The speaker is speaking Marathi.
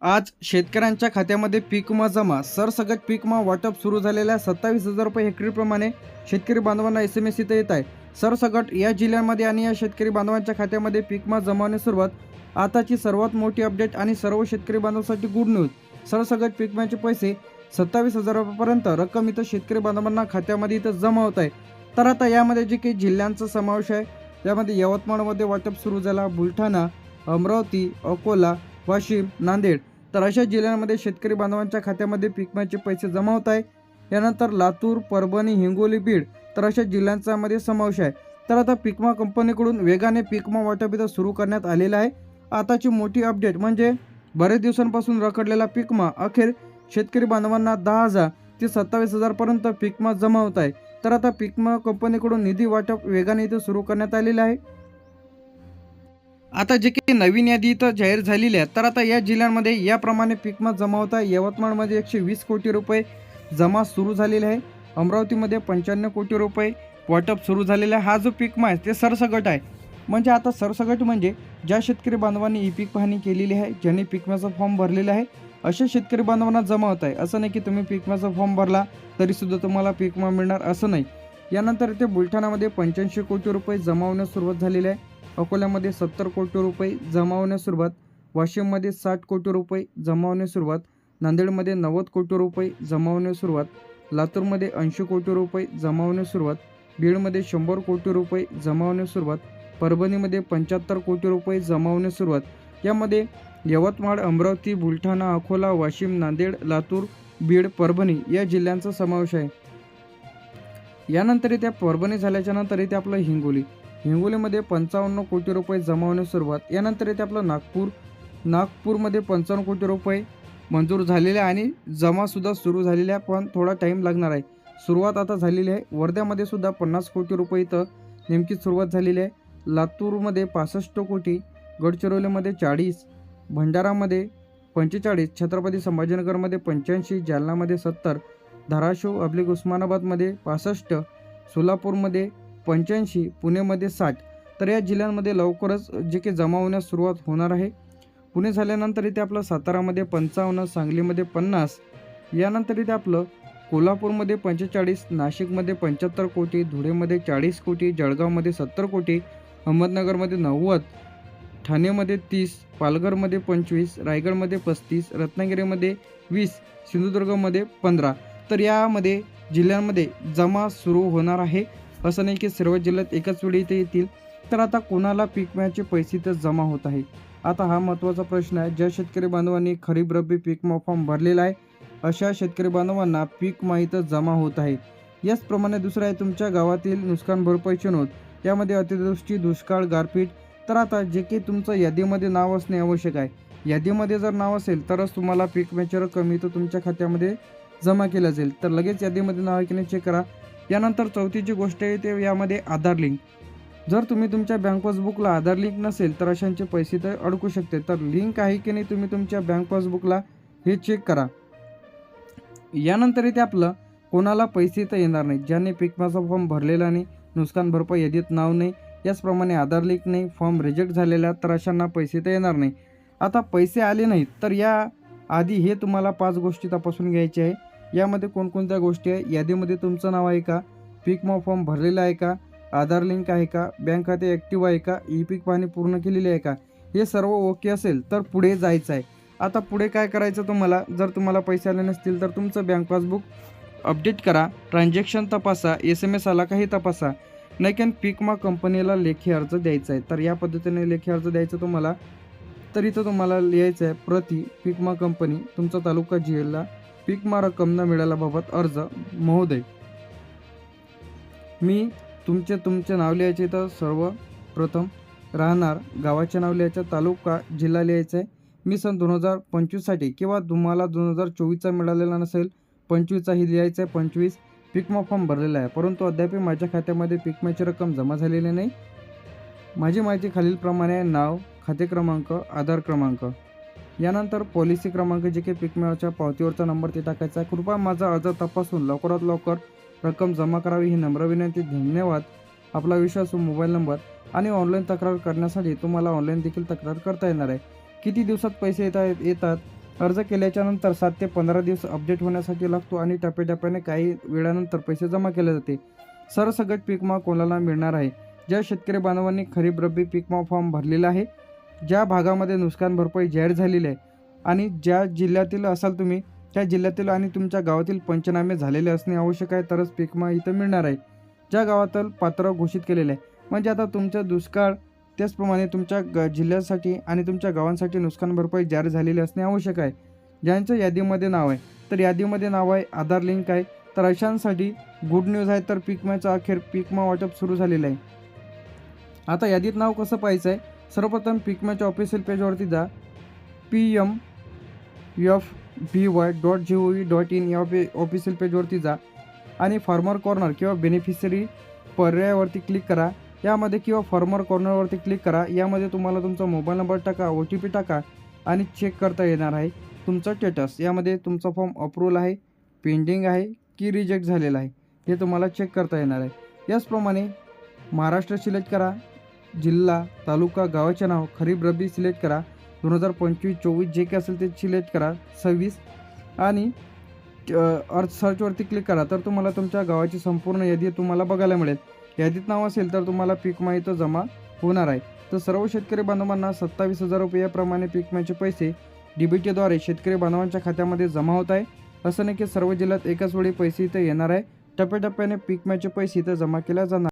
आज शेतकऱ्यांच्या खात्यामध्ये पीक विमा जमा सरसकट पीक विमा वाटप सुरू झालेल्या 27,000 रुपये हेक्टरीप्रमाणे शेतकरी बांधवांना SMS इथं येत आहे। सरसकट या जिल्ह्यांमध्ये आणि या शेतकरी बांधवांच्या खात्यामध्ये पीक विमा जमा होण्यास सुरुवात। आताची सर्वात मोठी अपडेट आणि सर्व शेतकरी बांधवांसाठी गुड न्यूज। सरसकट पीक विम्याचे पैसे 27,000 रुपयापर्यंत रक्कम इथं शेतकरी बांधवांना खात्यामध्ये इथं जमा होत आहे। तर आता यामध्ये जे काही जिल्ह्यांचा समावेश आहे त्यामध्ये यवतमाळमध्ये वाटप सुरू झाला, बुलढाणा, अमरावती, अकोला, वाशिम, नांदेड तर अशा जिल्ह्यांमध्ये शेतकरी बांधवांच्या खात्यामध्ये पीक विम्याचे पैसे जमा होत आहे। यानंतर लातूर, परभणी, हिंगोली, बीड तर अशा जिल्ह्यांचा मध्ये समावेश आहे। तर आता पीक विमा कंपनीकडून वेगाने पीक विमा वाटप इथं सुरू करण्यात आलेला आहे। आताची मोठी अपडेट म्हणजे बरेच दिवसांपासून रखडलेला पीक विमा अखेर शेतकरी बांधवांना 10,000 ते 27,000 पर्यंत पीक विमा जमा होत आहे। तर आता पीक विमा कंपनीकडून निधी वाटप वेगाने इथं सुरू करण्यात आलेले आहे। आता जे काही नवीन यादी इथं जाहीर झालेली आहे तर आता या जिल्ह्यांमध्ये याप्रमाणे पीक विमा जमा होत आहे। यवतमाळमध्ये 120 कोटी रुपये जमा सुरू झालेले आहे। अमरावतीमध्ये 95 कोटी रुपये वाटप सुरू झालेले आहे। हा जो पीक विमा आहे ते सरसकट आहे। म्हणजे आता सरसकट म्हणजे ज्या शेतकरी बांधवांनी ई पीक पाहणी केलेली आहे, ज्यांनी पीक विम्याचा फॉर्म भरलेला आहे अशा शेतकरी बांधवांना जमा होत आहे। असं नाही की तुम्ही पीक विम्याचा फॉर्म भरला तरीसुद्धा तुम्हाला पीक विमा मिळणार असं नाही। यानंतर इथे बुलढाणामध्ये 85 कोटी रुपये जमा होण्यास सुरुवात झालेली आहे। अकोल्यामध्ये 70 कोटी रुपये जमा होण्यास सुरुवात, वाशिममध्ये 60 कोटी रुपये जमा होण्यास सुरुवात, नांदेडमध्ये 90 कोटी रुपये जमा होण्यास सुरुवात, लातूरमध्ये 80 कोटी रुपये जमा होण्यास सुरुवात, बीडमध्ये 100 कोटी रुपये जमा होण्यास सुरुवात, परभणीमध्ये 75 कोटी रुपये जमा होण्यास सुरुवात। यामध्ये यवतमाळ, अमरावती, बुलढाणा, अकोला, वाशिम, नांदेड, लातूर, बीड, परभणी या जिल्ह्यांचा समावेश आहे। यानंतर इथे परभणी झाल्याच्या नंतर इथे आपलं हिंगोलीमध्ये 55 कोटी रुपये जमा होण्यास सुरुवात। यानंतर इथे आपलं नागपूरमध्ये 55 कोटी रुपये मंजूर झालेले आणि जमासुद्धा सुरू झालेले आहे, पण थोडा टाईम लागणार आहे। सुरुवात आता झालेली आहे। वर्ध्यामध्ये सुद्धा 50 कोटी रुपये इथं नेमकी सुरुवात झालेली आहे। लातूरमध्ये 65 कोटी, गडचिरोलीमध्ये 40, भंडारामध्ये 45, छत्रपती संभाजीनगरमध्ये 85, जालनामध्ये 70, धाराशिव उस्मानाबादमध्ये 65, सोलापूरमध्ये 85, पुणेमध्ये 60 तर या जिल्ह्यांमध्ये लवकरच जे काही जमा होण्यास सुरुवात होणार आहे। पुणे झाल्यानंतर इथे आपलं सातारामध्ये 55, सांगलीमध्ये 50, यानंतर इथे आपलं कोल्हापूरमध्ये 45, नाशिकमध्ये 75 कोटी, धुळेमध्ये 40 कोटी, जळगावमध्ये 70 कोटी, अहमदनगरमध्ये 90, ठाणेमध्ये 30, पालघरमध्ये 25, रायगडमध्ये 35, रत्नागिरीमध्ये 20, सिंधुदुर्गमध्ये 15 तर यामध्ये जिल्ह्यांमध्ये जमा सुरू होणार आहे। असं नाही की सर्व जिल्ह्यात एकाच वेळी इथे येतील। तर आता कोणाला पीक विम्याचे पैसे तर जमा होत आहे, आता हा महत्त्वाचा प्रश्न आहे। ज्या शेतकरी बांधवांनी खरीप रब्बी पीक विमा फॉर्म भरलेला आहे अशा शेतकरी बांधवांना पीक विमा इथं जमा होत आहे। याचप्रमाणे दुसरं आहे तुमच्या गावातील नुकसान भरपाईची नोंद, यामध्ये अतिवृष्टी, दुष्काळ, गारपीट तर आता जे काही तुमचं यादीमध्ये नाव असणे आवश्यक आहे। यादीमध्ये जर नाव असेल तरच तुम्हाला पीक विम्याची रक्कम इथं तुमच्या खात्यामध्ये जमा केली जाईल। तर लगेच यादीमध्ये नाव आहे की नाही चेक करा। यानंतर चौथीची गोष्ट आहे ते यामध्ये आधार लिंक। जर तुम्ही तुमच्या बँक पासबुकला आधार लिंक नसेल तर अशांचे पैसे तर अडकू शकते। तर लिंक आहे की नाही तुम्ही तुमच्या बँक पासबुकला हे चेक करा। यानंतर इथे आपलं कोणाला पैसे तर येणार नाही, ज्यांनी पीक विम्याचा फॉर्म भरलेला नाही, नुकसान भरपाई यादीत नाव नाही, याचप्रमाणे आधार लिंक नाही, फॉर्म रिजेक्ट झालेला तर अशांना पैसे तर येणार नाही। आता पैसे आले नाहीत तर या आधी हे तुम्हाला 5 गोष्टी तपासून घ्यायच्या आहे। यामध्ये कोणकोणत्या गोष्टी आहे, यादीमध्ये तुमचं नाव आहे का, पीक विमा फॉर्म भरलेला आहे का, आधार लिंक आहे का, बँक खाते ॲक्टिव्ह आहे का, ई पीक पाहणी पूर्ण केलेली आहे का, हे सर्व ओके असेल तर पुढे जायचं आहे। आता पुढे काय करायचं तुम्हाला, जर तुम्हाला पैसे आले नसतील तर तुमचं बँक पासबुक अपडेट करा, ट्रान्झॅक्शन तपासा, SMS आला का हे तपासा, नाही की पीक विमा कंपनीला लेखी अर्ज द्यायचा आहे। तर या पद्धतीने लेखी अर्ज द्यायचा तुम्हाला। तर इथं तुम्हाला लिहायचं आहे प्रति पीक विमा कंपनी, तुमचा तालुका, जिल्हा, पीक विमा रक्कम न मिळाल्याबाबत अर्ज महोदय। मी तुमचे नाव लिहायचे, तर सर्वप्रथम राहणार, गावाचे नाव लिहायचं, तालुका, जिल्हा लिहायचा आहे। मी सन 2025साठी किंवा तुम्हाला 2024चा मिळालेला नसेल 25चाही लिहायचा आहे। 25 पीक विमा फॉर्म भरलेला आहे, परंतु अद्याप माझ्या खात्यामध्ये पीक विम्याची रक्कम जमा झालेली नाही। माझी माहिती खालीलप्रमाणे आहे, नाव, खाते क्रमांक, आधार क्रमांक, यानंतर पॉलिसी क्रमांक, जे काही पीक विम्याच्या पावतीवरचा नंबर ते टाकायचा आहे। कृपया माझा अर्ज तपासून लवकरात लवकर रक्कम जमा करावी ही नम्र विनंती। धन्यवाद। आपला विश्वासू मोबाईल नंबर आणि ऑनलाईन तक्रार करण्यासाठी तुम्हाला ऑनलाईन देखील तक्रार करता येणार आहे। किती दिवसात पैसे येतात अर्ज केल्याच्या नंतर 7 ते 15 दिवस अपडेट होण्यासाठी लागतो आणि टप्प्याटप्प्याने काही वेळानंतर पैसे जमा केले जाते. सरसकट पीक विमा कोणाला मिळणार आहे? ज्या शेतकरी बांधवांनी खरीप रब्बी पीक विमा फॉर्म भरलेला आहे, ज्या भागामध्ये नुकसान भरपाई जाहीर झालेली आहे आणि ज्या जिल्ह्यातील असाल तुम्ही त्या जिल्ह्यातील आणि तुमच्या गावातील पंचनामे झालेले असणे आवश्यक आहे, तरच पीक विमा इथं मिळणार आहे. ज्या गावातील पात्र घोषित केलेले आहे, म्हणजे आता तुमचं दुष्काळ त्याचप्रमाणे तुमच्या जिल्ह्यासाठी आणि तुमच्या गावांसाठी नुकसान भरपाई जाहीर झालेली असणे आवश्यक आहे. ज्यांचं यादीमध्ये नाव आहे, तर यादीमध्ये नाव आहे, आधार लिंक आहे, तर अशांसाठी गुड न्यूज आहे, तर पीक विम्याचं अखेर पीक विमा वाटप सुरू झालेलं आहे. आता यादीत नाव कसं पाहायचं आहे? सर्वप्रथम पीक विम्याच्या ऑफिशियल पेजवरती जा, pmfby.gov.in या ऑफिशियल पेजवरती जा आणि फार्मर कॉर्नर किंवा बेनिफिशरी पर्यायावरती क्लिक करा. यामध्ये किंवा फार्मर कॉर्नरवरती क्लिक करा. यामध्ये तुम्हाला तुमचा मोबाईल नंबर टाका, OTP टाका आणि चेक करता येणार आहे तुमचा स्टेटस. यामध्ये तुमचा फॉर्म अप्रूव्हल आहे, पेंडिंग आहे की रिजेक्ट झालेला आहे हे तुम्हाला चेक करता येणार आहे. याचप्रमाणे महाराष्ट्र सिलेक्ट करा, जिल्हा, तालुका, गावाचे नाव, खरीप रब्बी सिलेक्ट करा, 2025-24 जे काही असेल ते सिलेक्ट करा, 26 आणि अर्थ सर्चवरती क्लिक करा. तर तुम्हाला तुमच्या गावाची संपूर्ण यादी तुम्हाला बघायला मिळेल. यादीत नाव असेल तर तुम्हाला पीक विमा इथं जमा होणार आहे. तर सर्व शेतकरी बांधवांना 27,000 रुपये याप्रमाणे पीक विम्याचे पैसे DBTद्वारे शेतकरी बांधवांच्या खात्यामध्ये जमा होत आहे. असं नाही की सर्व जिल्ह्यात एकाच वेळी पैसे इथं येणार आहे. टप्प्याटप्प्याने पीक विम्याचे पैसे इथं जमा केल्या जाणार.